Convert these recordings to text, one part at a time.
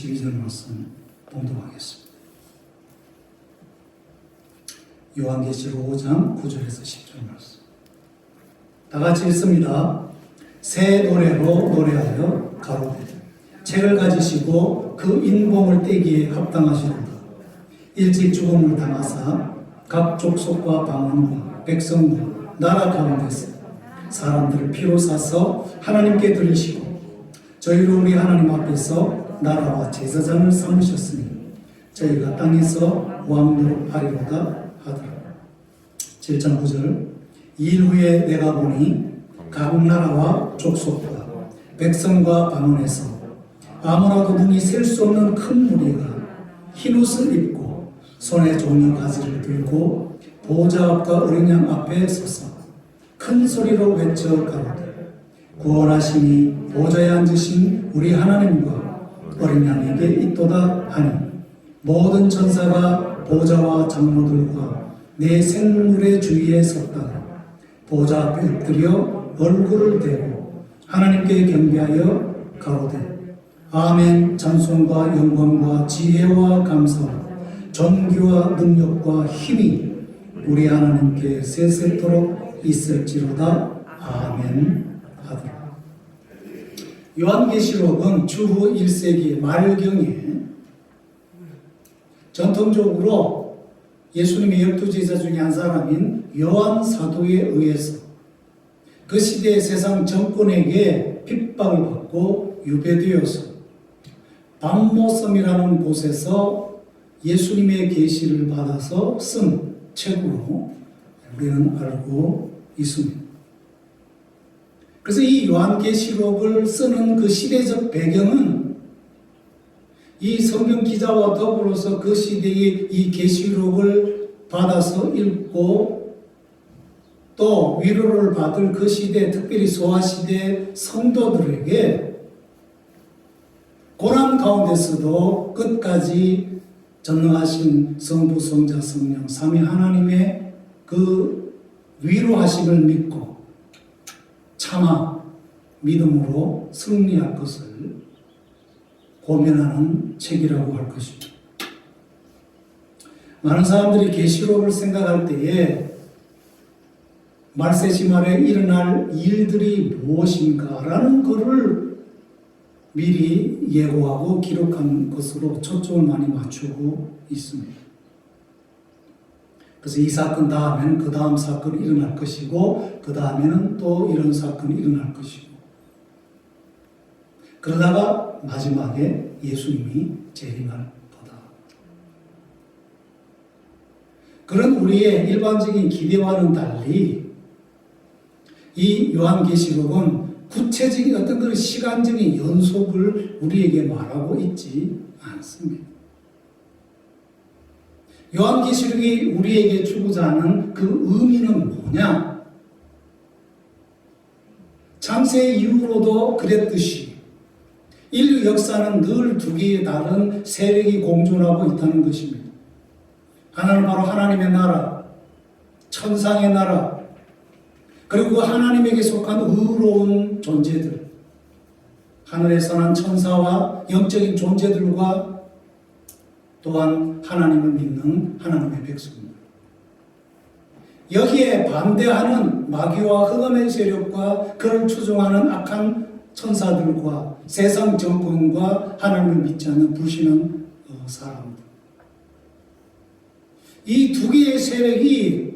12절 말씀 봉독하겠습니다. 요한계시록 5장 9절에서 10절 말씀. 다 같이 읽습니다. 새 노래로 노래하여 가로되 책을 가지시고 그 인봉을 떼기에 합당하시도다. 일찍 죽음을 당하사 각 족속과 방언과 백성과 나라 가운데서 사람들을 피로 사서 하나님께 드리시고 저희로 우리 하나님 앞에서 나라와 제사장을 삼으셨으니 저희가 땅에서 왕노릇 하리로다 하더라. 7장 9절. 이일 후에 내가 보니 각 나라와 족속과 백성과 방언에서 아무라도 눈이 셀 수 없는 큰 무리가 흰옷을 입고 손에 종이 가지를 들고 보좌 앞과 어린 양 앞에 서서 큰 소리로 외쳐 가로되 구원하시니 보좌에 앉으신 우리 하나님과 어린 양에게 있도다 하니 모든 천사가 보좌와 장로들과 내 생물의 주위에 섰다가 보좌 앞에 엎드려 얼굴을 대고 하나님께 경배하여 가로되 아멘. 찬송과 영광과 지혜와 감사와 존귀와 능력과 힘이 우리 하나님께 세세토록 있을지로다. 아멘 하더라. 요한계시록은 주후 1세기 말경에 전통적으로 예수님의 12제자 중에 한 사람인 요한 사도에 의해서 그 시대의 세상 정권에게 핍박을 받고 유배되어서 밤모섬이라는 곳에서 예수님의 계시를 받아서 쓴 책으로 우리는 알고 있습니다. 그래서 이 요한계시록을 쓰는 그 시대적 배경은 이 성경 기자와 더불어서 그 시대의 이 계시록을 받아서 읽고 또 위로를 받을 그 시대, 특별히 소아시대 성도들에게 고난 가운데서도 끝까지 전능하신 성부, 성자, 성령, 삼위 하나님의 그 위로하심을 믿고 참아 믿음으로 승리할 것을 고민하는 책이라고 할 것입니다. 많은 사람들이 계시록을 생각할 때에 말세지 말에 일어날 일들이 무엇인가라는 것을 미리 예고하고 기록한 것으로 초점을 많이 맞추고 있습니다. 그래서 이 사건 다음에는 그 다음 사건이 일어날 것이고 그 다음에는 또 이런 사건이 일어날 것이고 그러다가 마지막에 예수님이 재림할 거다. 그런 우리의 일반적인 기대와는 달리 이 요한계시록은 구체적인 어떤 그런 시간적인 연속을 우리에게 말하고 있지 않습니다. 요한계시록이 우리에게 주고자 하는 그 의미는 뭐냐? 창세 이후로도 그랬듯이 인류 역사는 늘 두 개의 다른 세력이 공존하고 있다는 것입니다. 하나는 바로 하나님의 나라, 천상의 나라, 그리고 하나님에게 속한 의로운 존재들, 하늘에서 난 천사와 영적인 존재들과 또한 하나님을 믿는 하나님의 백성들. 여기에 반대하는 마귀와 흑암의 세력과 그를 추종하는 악한 천사들과 세상 정권과 하나님을 믿지 않는 불신한 사람들. 이 두 개의 세력이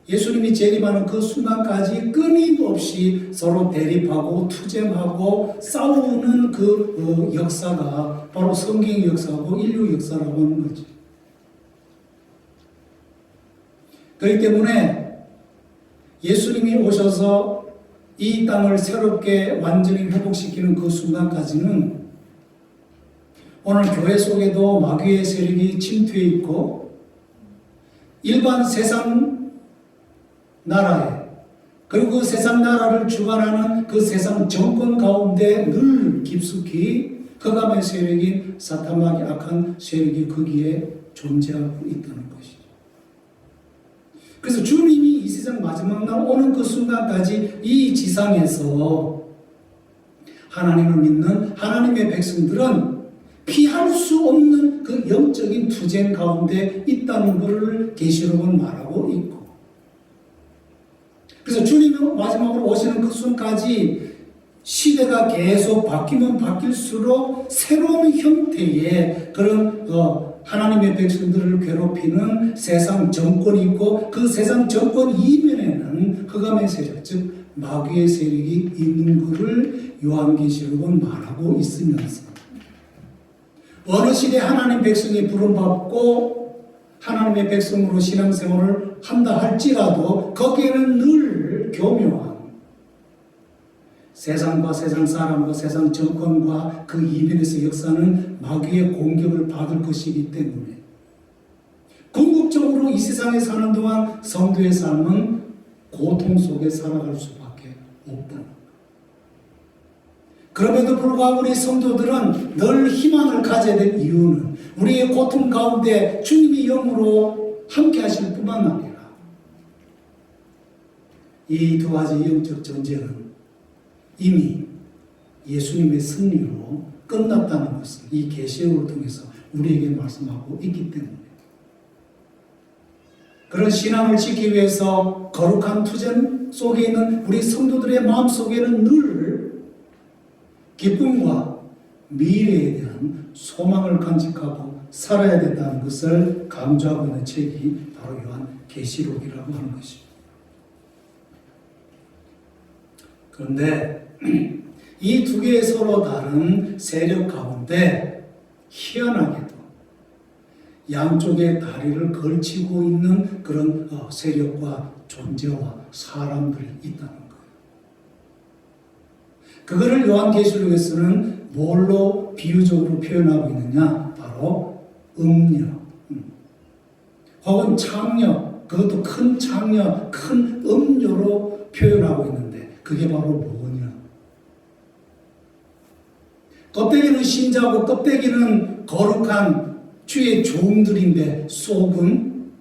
예수님이 재림하는 그 순간까지 끊임없이 서로 대립하고 투쟁하고 싸우는 그 역사가 바로 성경 역사고 인류 역사라고 하는 거죠. 그렇기 때문에 예수님이 오셔서 이 땅을 새롭게 완전히 회복시키는 그 순간까지는 오늘 교회 속에도 마귀의 세력이 침투해 있고 일반 세상 나라에 그리고 그 세상 나라를 주관하는 그 세상 정권 가운데 늘 깊숙이 흑암의 세력인 사탄마귀 악한 세력이 거기에 존재하고 있다는 것이죠. 그래서 주님이 이 세상 마지막 날 오는 그 순간까지 이 지상에서 하나님을 믿는 하나님의 백성들은 피할 수 없는 그 영적인 투쟁 가운데 있다는 것을 계시록은 말하고 있고, 그래서 주님이 마지막으로 오시는 그 순간까지 시대가 계속 바뀌면 바뀔수록 새로운 형태의 그런 하나님의 백성들을 괴롭히는 세상 정권이 있고, 그 세상 정권 이면에는 흑암의 세력, 즉 마귀의 세력이 있는 것을 요한계시록은 말하고 있으면서, 어느 시대 하나님 백성이 부름받고 하나님의 백성으로 신앙생활을 한다 할지라도 거기에는 늘 교묘한 세상과 세상 사람과 세상 정권과 그 이면에서 역사는 마귀의 공격을 받을 것이기 때문에 궁극적으로 이 세상에 사는 동안 성도의 삶은 고통 속에 살아갈 수밖에 없다. 그럼에도 불구하고 우리 성도들은 늘 희망을 가져야 될 이유는 우리의 고통 가운데 주님이 영으로 함께 하실 뿐만 아니라 이 두 가지 영적 전쟁은 이미 예수님의 승리로 끝났다는 것을 이 계시록을 통해서 우리에게 말씀하고 있기 때문에, 그런 신앙을 지키기 위해서 거룩한 투쟁 속에 있는 우리 성도들의 마음 속에는 늘 기쁨과 미래에 대한 소망을 간직하고 살아야 된다는 것을 강조하고 있는 책이 바로 요한계시록이라고 하는 것입니다. 그런데 이 두 개의 서로 다른 세력 가운데 희한하게도 양쪽의 다리를 걸치고 있는 그런 세력과 존재와 사람들이 있다는 거예요. 그거를 요한계시록에서는 뭘로 비유적으로 표현하고 있느냐? 바로 음녀, 혹은 창녀, 그것도 큰 창녀, 큰 음녀로 표현하고 있는데 그게 바로 뭐냐? 껍데기는 신자고 껍데기는 거룩한 주의 종들인데 속은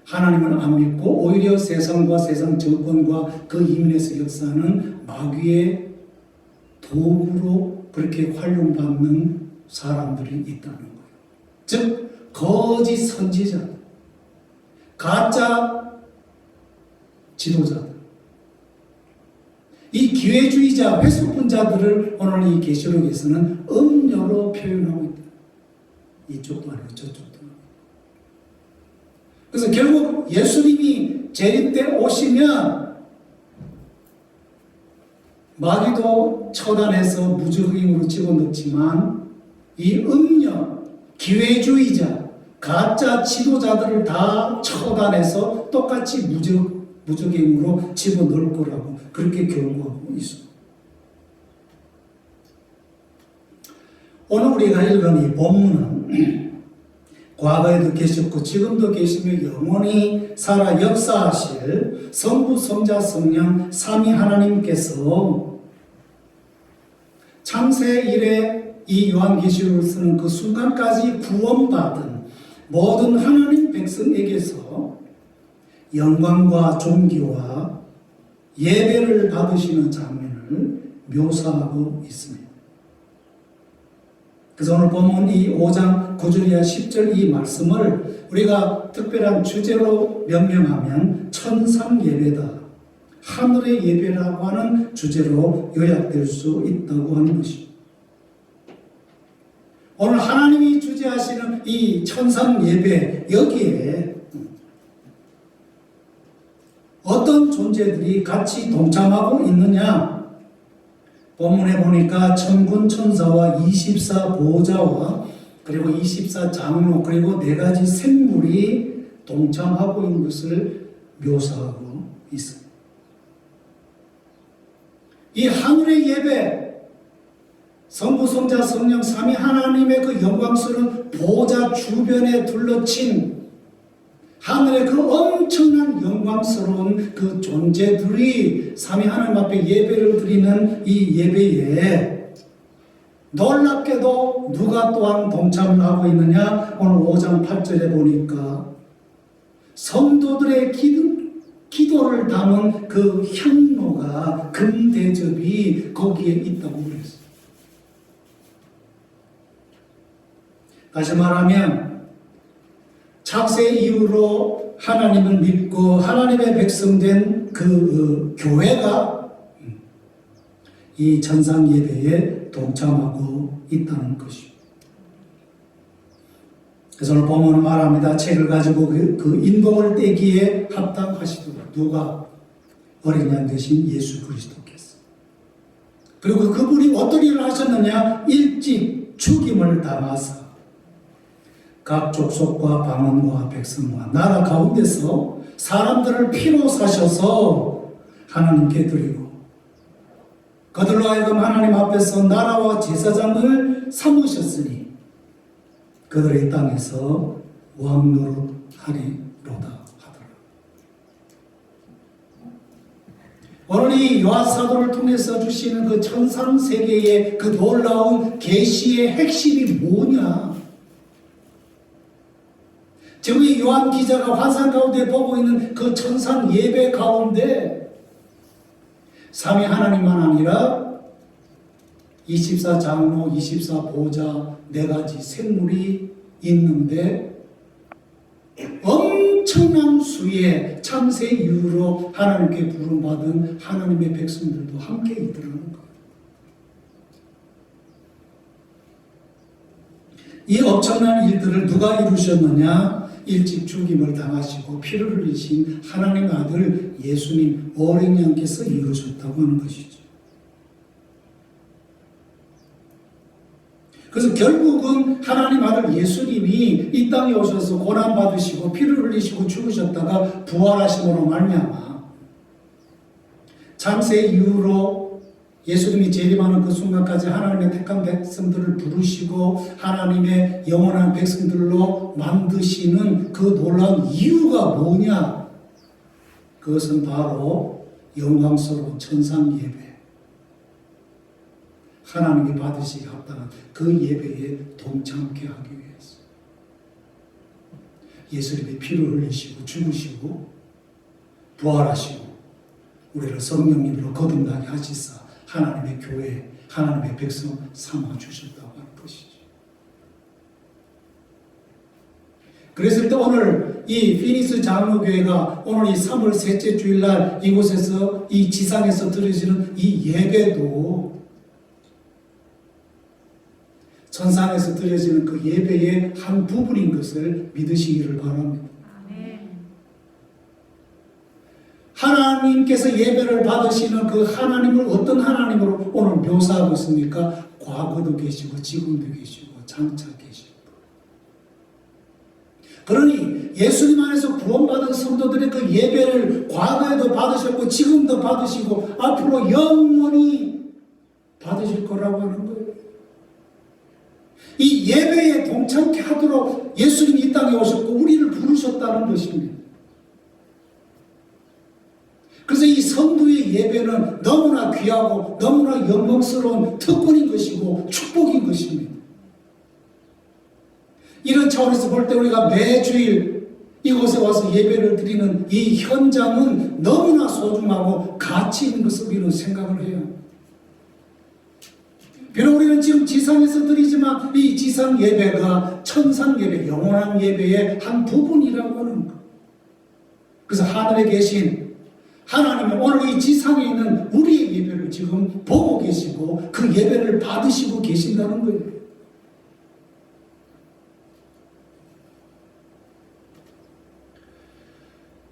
하나님을 안 믿고 오히려 세상과 세상 정권과 그 이면에서 역사는 마귀의 도구로 그렇게 활용받는 사람들이 있다는 거예요. 즉 거짓 선지자, 가짜 지도자들, 이 기회주의자, 회수분자들을 오늘 이 계시록에서는 음녀로 표현하고 있다. 이쪽도 아니고 저쪽도 아니고. 그래서 결국 예수님이 재림 때 오시면 마귀도 처단해서 무적행으로 집어넣지만 이 음녀, 기회주의자, 가짜 지도자들을 다 처단해서 똑같이 무적행으로 집어넣을 거라고 그렇게 경고하고 있습니다. 오늘 우리가 읽은 이 본문은 과거에도 계셨고 지금도 계시며 영원히 살아 역사하실 성부, 성자, 성령 삼위 하나님께서 창세 이래 이 요한계시록을 쓰는 그 순간까지 구원받은 모든 하나님 백성에게서 영광과 존귀와 예배를 받으시는 장면을 묘사하고 있습니다. 그래서 오늘 보면 이 5장 9절 이하 10절 이 말씀을 우리가 특별한 주제로 명명하면 천상 예배다, 하늘의 예배라고 하는 주제로 요약될 수 있다고 하는 것입니다. 오늘 하나님이 주재하시는 이 천상 예배, 여기에 어떤 존재들이 같이 동참하고 있느냐? 본문에 보니까 천군 천사와 24 보호자와 그리고 24 장로 그리고 4가지 생물이 동참하고 있는 것을 묘사하고 있습니다. 이 하늘의 예배, 성부, 성자, 성령 삼위 하나님의 그 영광스러운 보호자 주변에 둘러친 하늘의 그 엄청난 영광스러운 그 존재들이 삼위 하나님 앞에 예배를 드리는 이 예배에 놀랍게도 누가 또한 동참을 하고 있느냐? 오늘 5장 8절에 보니까 성도들의 기도를 담은 그 향로가 금대접이 거기에 있다고 그랬어요. 다시 말하면 창세 이후로 하나님을 믿고 하나님의 백성된 그 교회가 이 천상 예배에 동참하고 있다는 것입니다. 그래서 오늘 본문은 말합니다. 책을 가지고 그 인봉을 떼기에 합당하시도록 누가? 어린 양 되신 예수 그리스도께서. 그리고 그분이 어떤 일을 하셨느냐? 일찍 죽임을 당하사 각 족속과 방언과 백성과 나라 가운데서 사람들을 피로 사셔서 하나님께 드리고 그들로 하여금 하나님 앞에서 나라와 제사장을 삼으셨으니 그들의 땅에서 왕노릇하리로다 하더라. 오늘 이 요한 사도를 통해서 주시는 그 천상 세계의 그 놀라운 계시의 핵심이 뭐냐? 지금 이 요한 기자가 환상 가운데 보고 있는 그 천상 예배 가운데 삼위 하나님만 아니라 24장로, 24보좌, 4가지 생물이 있는데 엄청난 수의 창세 이후로 하나님께 부름받은 하나님의 백성들도 함께 있더라는 거예요. 이 엄청난 일들을 누가 이루셨느냐? 일찍 죽임을 당하시고 피를 흘리신 하나님의 아들 예수님 어린 양께서 이루셨다고 하는 것이죠. 그래서 결국은 하나님 아들 예수님이 이 땅에 오셔서 고난받으시고 피를 흘리시고 죽으셨다가 부활하심으로 말미암아 창세 이후로 예수님이 재림하는 그 순간까지 하나님의 택한 백성들을 부르시고 하나님의 영원한 백성들로 만드시는 그 놀라운 이유가 뭐냐? 그것은 바로 영광스러운 천상 예배, 하나님이 받으시기 합당한 그 예배에 동참케 하기 위해서 예수님이 피를 흘리시고 죽으시고 부활하시고 우리를 성령님으로 거듭나게 하시사 하나님의 교회, 하나님의 백성 삼아 주셨다고 하는 것이죠. 그랬을 때 오늘 이 피닉스 장로교회가 오늘 이 3월 셋째 주일날 이곳에서 이 지상에서 드려지는 이 예배도 천상에서 드려지는 그 예배의 한 부분인 것을 믿으시기를 바랍니다. 하나님께서 예배를 받으시는 그 하나님을 어떤 하나님으로 오늘 묘사하고 있습니까? 과거도 계시고 지금도 계시고 장차 계시고. 그러니 예수님 안에서 구원받은 성도들의 그 예배를 과거에도 받으셨고 지금도 받으시고 앞으로 영원히 받으실 거라고 하는 거예요. 이 예배에 동참케 하도록 예수님이 이 땅에 오셨고 우리를 부르셨다는 것입니다. 그래서 이 성도의 예배는 너무나 귀하고 너무나 영광스러운 특권인 것이고 축복인 것입니다. 이런 차원에서 볼 때 우리가 매주일 이곳에 와서 예배를 드리는 이 현장은 너무나 소중하고 가치 있는 것을 우리는 생각을 해요. 비록 우리는 지금 지상에서 드리지만 이 지상 예배가 천상 예배, 영원한 예배의 한 부분이라고 하는 것. 그래서 하늘에 계신 하나님은 오늘 이 지상에 있는 우리의 예배를 지금 보고 계시고 그 예배를 받으시고 계신다는 거예요.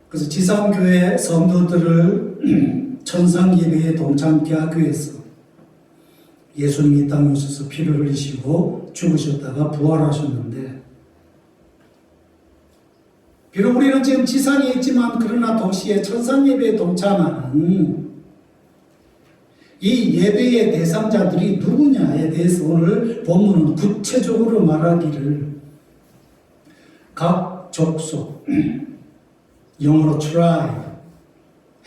그래서 지상교회 성도들을 천상 예배에 동참케 하기 위해서 예수님이 이 땅에 오셔서 피를 흘리시고 죽으셨다가 부활하셨는데 비록 우리는 지금 지상에 있지만 그러나 동시에 천상 예배에 동참하는 이 예배의 대상자들이 누구냐에 대해서 오늘 본문은 구체적으로 말하기를 각 족속, 영어로 tribe,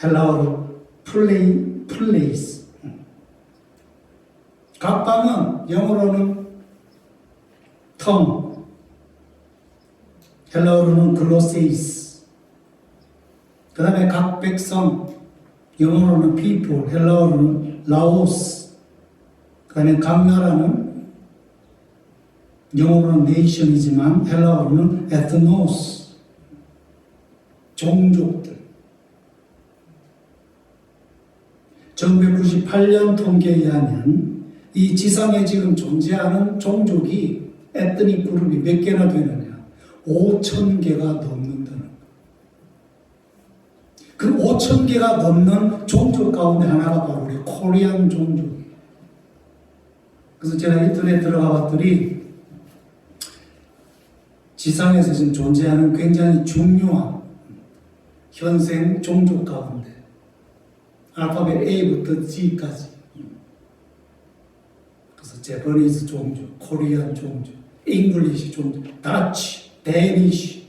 헬라어로 place, 각 방은 영어로는 tongue, 헬라어로는 글로세이스, 그 다음에 각 백성, 영어로는 people, 헬라어로는 라오스, 그 다음에 각 나라는 영어로는 nation이지만 헬라어로는 ethnos, 종족들. 1998년 통계에 의하면 이 지상에 지금 존재하는 종족이 에트닉 그룹이 몇 개나 되느냐? 5,000개가 넘는다는. 그 5,000개가 넘는 종족 가운데 하나가 바로 우리 코리안 종족이에요. 그래서 제가 인터넷 들어가 봤더니 지상에서 지금 존재하는 굉장히 중요한 현생 종족 가운데 알파벳 A부터 G까지, 그래서 제퍼니즈 종족, 코리안 종족, 잉글리시 종족, 다치, 데니시,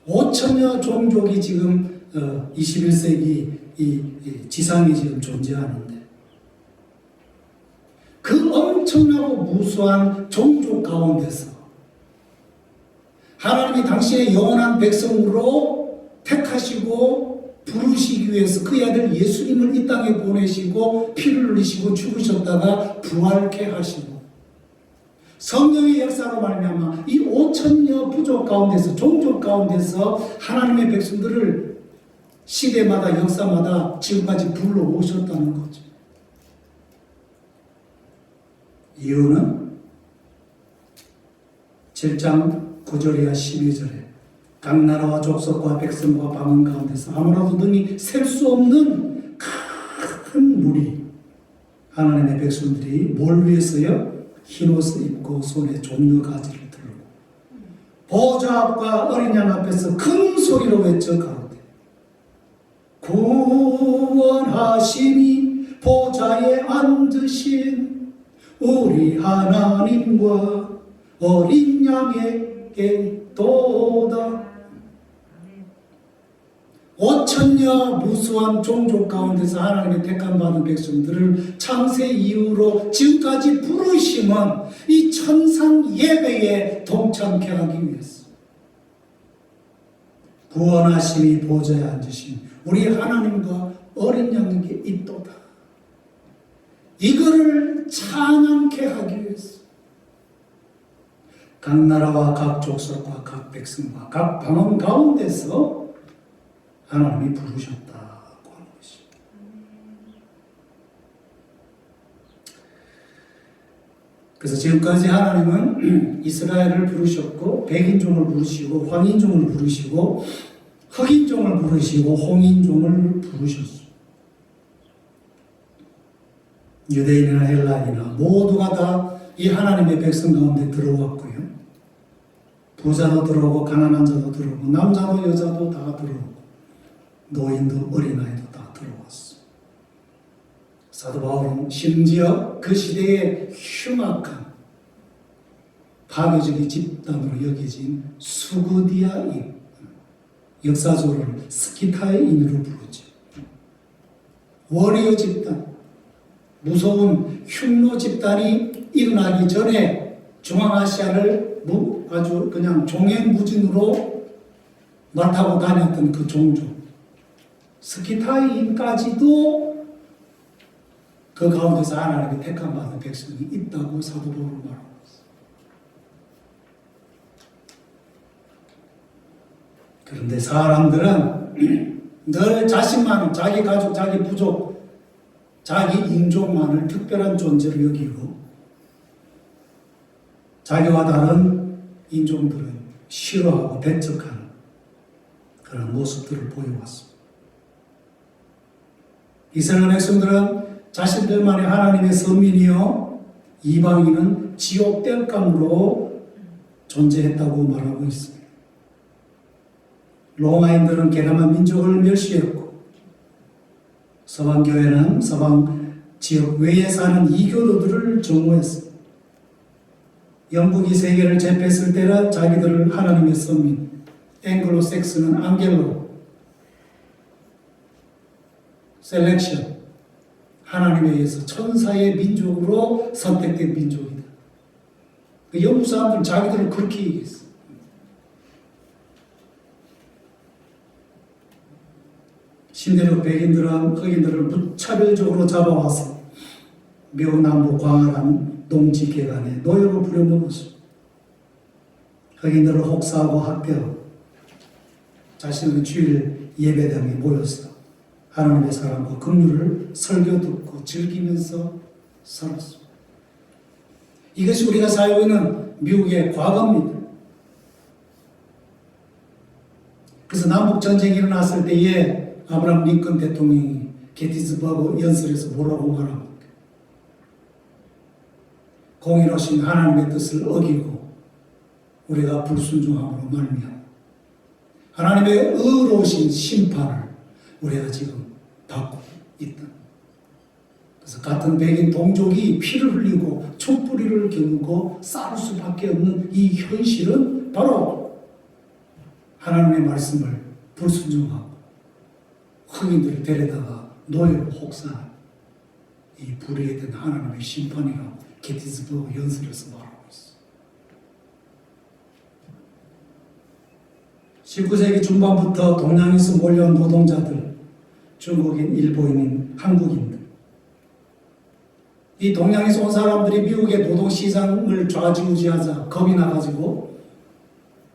오천여 종족이 지금 21세기 이 지상에 지금 존재하는데, 그 엄청나고 무수한 종족 가운데서 하나님이 당신의 영원한 백성으로 택하시고 부르시기 위해서 그의 아들 예수님을 이 땅에 보내시고 피를 흘리시고 죽으셨다가 부활케 하시고 성령의 역사로 말미암아 이 5천여 부족 가운데서, 종족 가운데서 하나님의 백성들을 시대마다 역사마다 지금까지 불러오셨다는 거죠. 이유는 7장 9절이야 12절에 각 나라와 족속과 백성과 방언 가운데서 아무라도 능히 셀 수 없는 큰 무리, 하나님의 백성들이 뭘 위해서요? 흰옷을 입고 손에 종려 가지를 들고 보좌 앞과 어린 양 앞에서 큰 소리로 외쳐 가로되 구원하심이 보좌에 앉으신 우리 하나님과 어린 양에게 도다. 5천여 무수한 종족 가운데서 하나님의 택함 받은 백성들을 창세 이후로 지금까지 부르심은 이 천상 예배에 동참케 하기 위해서, 구원하심이 보좌에 앉으신 우리 하나님과 어린 양에게 있도다. 이거를 찬양케 하기 위해서 각 나라와 각 족속과 각 백성과 각 방언 가운데서 하나님이 부르셨다고 하는 것입니다. 그래서 지금까지 하나님은 이스라엘을 부르셨고 백인종을 부르시고 황인종을 부르시고 흑인종을 부르시고 홍인종을 부르셨습니다. 유대인이나 헬라인이나 모두가 다 이 하나님의 백성 가운데 들어왔고요. 부자도 들어오고 가난한 자도 들어오고 남자도 여자도 다 들어오고 노인도 어린아이도 다 들어왔어. 사도 바울은 심지어 그 시대의 흉악한 파괴적인 집단으로 여겨진 수구디아인, 역사적으로는 스키타인으로 부르죠. 워리어 집단, 무서운 흉노 집단이 일어나기 전에 중앙아시아를 아주 그냥 종횡무진으로 맡아고 다녔던 그 종족 스키타인까지도 그 가운데서 하나님의 택함 받은 백성이 있다고 사도 바울은 말하고 있습니다. 그런데 사람들은 늘 자신만, 자기 가족, 자기 부족, 자기 인종만을 특별한 존재로 여기고 자기와 다른 인종들은 싫어하고 배척하는 그런 모습들을 보여왔습니다. 이스라엘 백성들은 자신들만의 하나님의 선민이요 이방인은 지옥 땔감으로 존재했다고 말하고 있습니다. 로마인들은 게르만 민족을 멸시했고 서방교회는 서방 지역 외에 사는 이교도들을 정오했습니다. 영국이 세계를 제패했을 때는 자기들을 하나님의 선민, 앵글로색스는 앙겔로, 셀렉션, 하나님에 의해서 천사의 민족으로 선택된 민족이다. 그 영국 사람들은 자기들을 그렇게 얘기했어. 신대륙 백인들은 흑인들을 무차별적으로 잡아와서 미국 남부 광활한 농지 개간에 노예로 부려먹었습니다. 흑인들을 혹사하고 학대하고 자신의 주일 예배당에 모여서 하나님의 사랑과 긍휼을 설교 듣고 즐기면서 살았습니다. 이것이 우리가 살고 있는 미국의 과거입니다. 그래서 남북전쟁이 일어났을 때에 아브라함 링컨 대통령이 게티즈버그 연설에서 뭐라고 말합니까? 공의로우신 하나님의 뜻을 어기고 우리가 불순종함으로 말미암아 하나님의 의로우신 심판을 우리가 지금 받고 있다. 그래서 같은 백인 동족이 피를 흘리고 촛불이를 겨누고 싸울 수밖에 없는 이 현실은 바로 하나님의 말씀을 불순종하고 흑인들을 데려다가 노예로 혹사한 이 불의에 대한 하나님의 심판이라고 게티즈버그 연설에서 말하고 있습니다. 19세기 중반부터 동양에서 몰려온 노동자들, 중국인, 일본인, 한국인들, 이 동양에서 온 사람들이 미국의 노동시장을 좌지우지하자 겁이 나가지고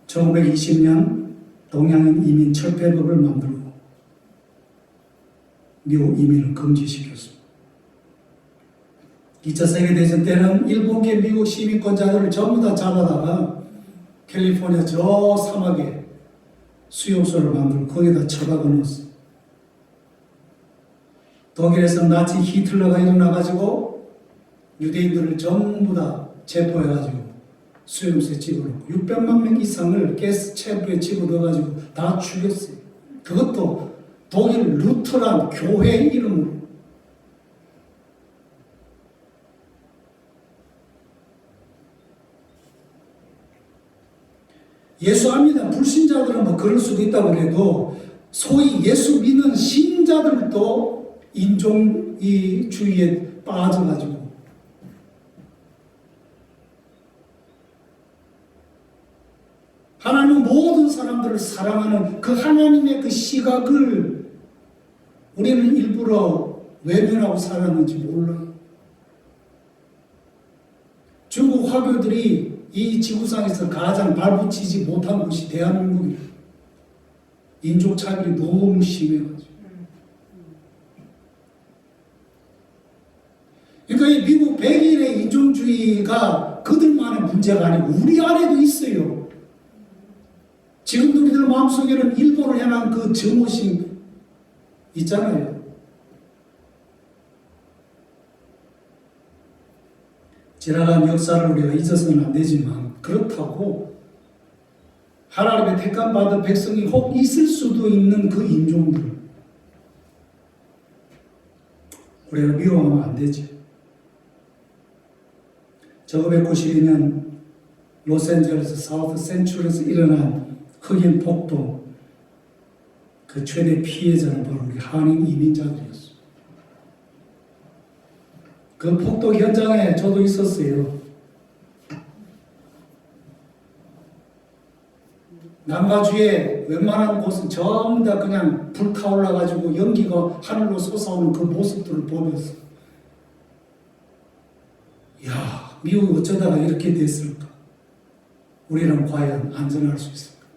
1920년 동양인 이민 철폐법을 만들고 미국 이민을 금지시켰습니다. 2차 세계대전 때는 일본계 미국 시민권자들을 전부 다 잡아다가 캘리포니아 저 사막에 수용소를 만들고 거기다 처박아 놓았어요. 독일에서 나치 히틀러가 일어나가지고 유대인들을 전부 다 체포해가지고 수용소에 집어넣고 600만 명 이상을 가스 챔버에 집어넣어가지고 다 죽였어요. 그것도 독일 루터란 교회 이름으로. 예수 안 믿는 불신자들은 뭐 그럴 수도 있다고 해도 소위 예수 믿는 신자들도 인종주의에 빠져가지고 하나님은 모든 사람들을 사랑하는 그 하나님의 그 시각을 우리는 일부러 외면하고 살았는지 몰라요. 중국 화교들이 이 지구상에서 가장 발붙이지 못한 곳이 대한민국이에요. 인종차별이 너무 심해가지고. 그러니까 이 미국 백인의 인종주의가 그들만의 문제가 아니고 우리 안에도 있어요. 지금도 우리들 마음속에는 일본을 향한 그 증오심 있잖아요. 지나간 역사를 우리가 잊어서는 안 되지만 그렇다고 하나님의 택함 받은 백성이 혹 있을 수도 있는 그 인종들 우리가 미워하면 안 되지. 1992년 로스앤젤레스 사우스 센츄럴에서 일어난 흑인 폭동 그 최대 피해자는 바로 우리 한인 이민자들이었어요. 그 폭동 현장에 저도 있었어요. 남가주에 웬만한 곳은 전부 다 그냥 불타올라가지고 연기가 하늘로 솟아오는 그 모습들을 보면서 야, 미국이 어쩌다가 이렇게 됐을까? 우리는 과연 안전할 수 있을까?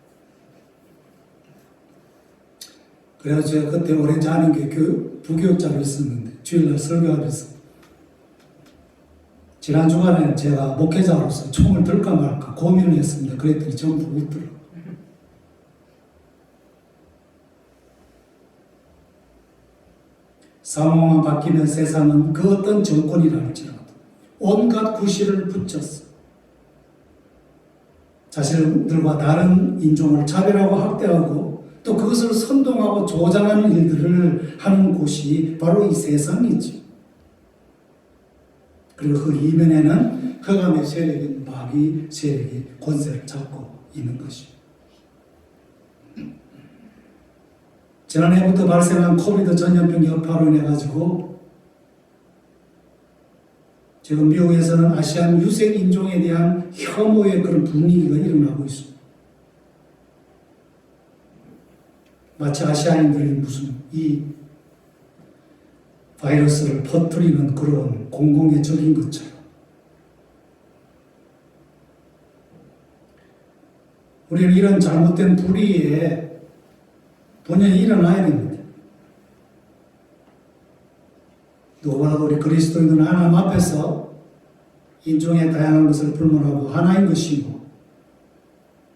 그래서 제가 그때 오렌지 한인교회 부교육자로 있었는데 주일날 설교하면서 지난 주간에 제가 목회자로서 총을 들까 말까 고민을 했습니다. 그랬더니 전부 웃더라고요. 상황만 바뀌면 세상은 그 어떤 정권이라 할지라도 온갖 구실을 붙였어. 자신들과 다른 인종을 차별하고 학대하고 또 그것을 선동하고 조장하는 일들을 하는 곳이 바로 이 세상이지. 그리고 그 이면에는 흑암의 세력인 마귀 세력이 권세를 잡고 있는 것이죠. 지난해부터 발생한 코비드 전염병 여파로 인해 가지고 지금 미국에서는 아시안 유색 인종에 대한 혐오의 그런 분위기가 일어나고 있습니다. 마치 아시아인들이 무슨 이 바이러스를 퍼뜨리는 그런 공공의 적인 것처럼 우리는 이런 잘못된 불의에 본연이 일어나야 됩니다. 누구보다도 우리 그리스도인들은 하나님 앞에서 인종의 다양한 것을 불문하고 하나인 것이고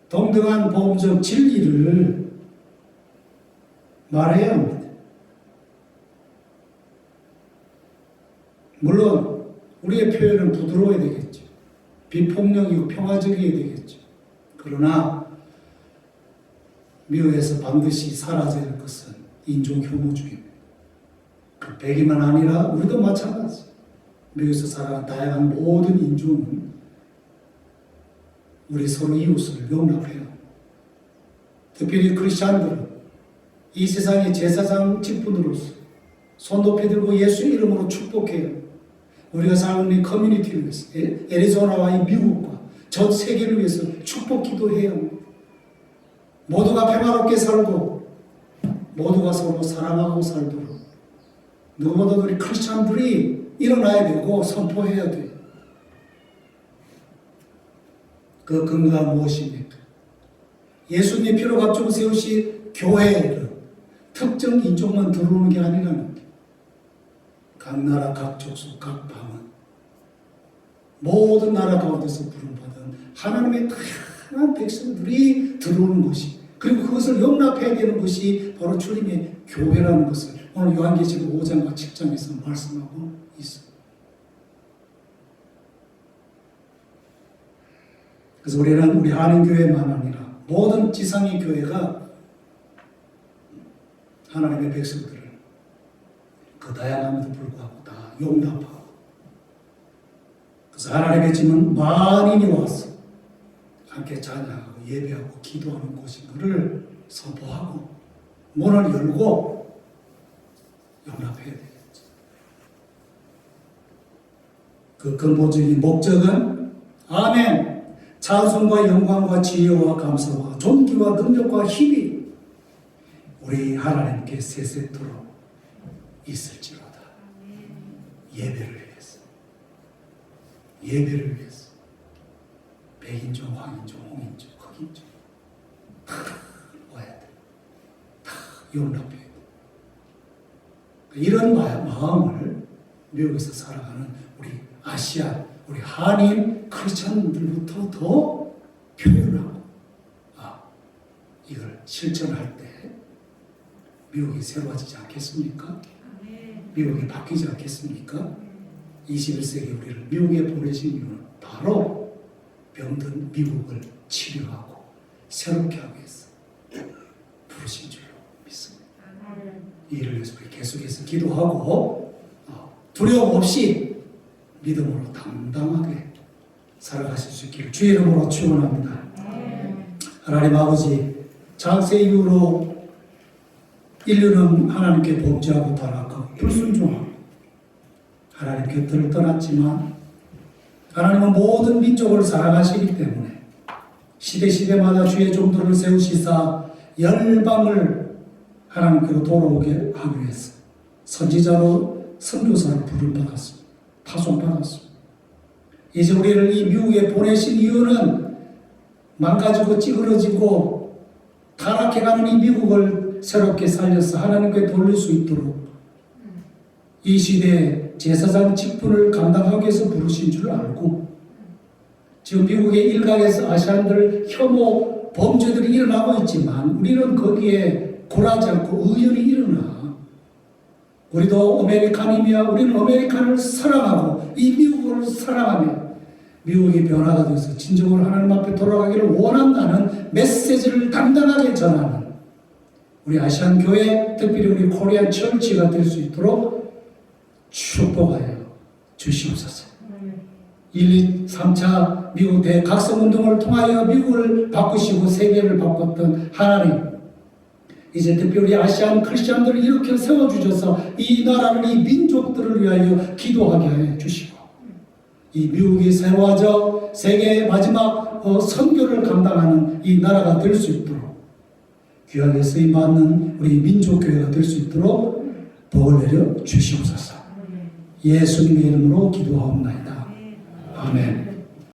동등한 복음적 진리를 말해야 합니다. 물론 우리의 표현은 부드러워야 되겠죠. 비폭력이고 평화적이어야 되겠죠. 그러나 미국에서 반드시 사라져야 할 것은 인종 혐오주의입니다. 그 백이만 아니라 우리도 마찬가지. 미국에서 살아가는 다양한 모든 인종은 우리 서로 이웃을 용납해요. 특별히 크리스찬들은 이 세상의 제사장 직분으로서 손 높이 들고 예수 이름으로 축복해요. 우리가 사는 이 커뮤니티를 위해서, 애리조나와 이 미국과 전 세계를 위해서 축복 기도해요. 모두가 평화롭게 살고 모두가 서로 사랑하고 살도록 누구보다도 우리 크리스찬들이 일어나야 되고 선포해야 돼요. 그 근거가 무엇입니까? 예수님의 피로 값주고 세우신 교회를 특정 인종만 들어오는 게 아니라는 게 각 나라, 각 족속, 각 방언 모든 나라 가운데서 부름받은 하나님의 다양한 백성들이 들어오는 것이 그리고 그것을 용납해야 되는 것이 바로 주님의 교회라는 것을 오늘 요한계시록 5장과 7장에서 말씀하고 있습니다. 그래서 우리는 우리 한인교회만 아니라 모든 지상의 교회가 하나님의 백성들을 그 다양함에도 불구하고 다 용납하고 그래서 하나님의 집은 만인이 와서 함께 찬양하고 예배하고 기도하는 곳인 것을 선포하고 문을 열고 용납해야 되겠죠. 그 근본적인 목적은 아멘 찬송과 영광과 지혜와 감사와 존귀와 능력과 힘이 우리 하나님께 세세토록 있을지로다. 예배를 위해서 예배를 위해서 백인종, 황인종, 홍인종, 흑인종 다 와야 돼. 다 용납해야 돼. 이런 마음을 미국에서 살아가는 우리 아시아, 우리 한인 크리스천들부터 더 표현하고 이걸 실천할 때 미국이 새로워지지 않겠습니까? 미국이 바뀌지 않겠습니까? 21세기 우리를 미국에 보내신 이유는 바로 병든 미국을 치료하고 새롭게 하기 위해서 부르신 줄로 믿습니다. 이를 위해서 우리 계속해서 기도하고 두려움 없이 믿음으로 당당하게 살아가실 수 있기를 주의 이름으로 축원합니다. 하나님 아버지, 창세 이후로 인류는 하나님께 범죄하고 타락하고 불순종하고 하나님 곁을 떠났지만 하나님은 모든 민족을 사랑하시기 때문에 시대마다 주의 종들을 세우시사 열방을 하나님께로 돌아오게 하기 위해서 선지자로 선교사를 부름받았습니다. 파송받았습니다. 이제 우리를 이 미국에 보내신 이유는 망가지고 찌그러지고 타락해가는 이 미국을 새롭게 살려서 하나님께 돌릴 수 있도록 이 시대에 제사장 직분을 감당하기 위해서 부르신 줄 알고 지금 미국의 일각에서 아시안들 혐오 범죄들이 일어나고 있지만 우리는 거기에 굴하지 않고 의연히 일어나 우리도 아메리칸이며 우리는 아메리칸을 사랑하고 이 미국을 사랑하며 미국의 변화가 돼서 진정으로 하나님 앞에 돌아가기를 원한다는 메시지를 당당하게 전하는 우리 아시안 교회, 특별히 우리 코리안 철치가 될 수 있도록 축복하여 주시옵소서. 1, 2, 3차 미국 대각성운동을 통하여 미국을 바꾸시고 세계를 바꿨던 하나님, 이제 특별히 아시안 크리스천들을 일으켜 세워주셔서 이 나라를, 이 민족들을 위하여 기도하게 해 주시고 이 미국이 세워져 세계의 마지막 선교를 감당하는 이 나라가 될 수 있도록 귀하게 쓰임받는 우리 민족교회가 될 수 있도록 복을 내려 주시옵소서. 예수님의 이름으로 기도하옵나이다. 아멘.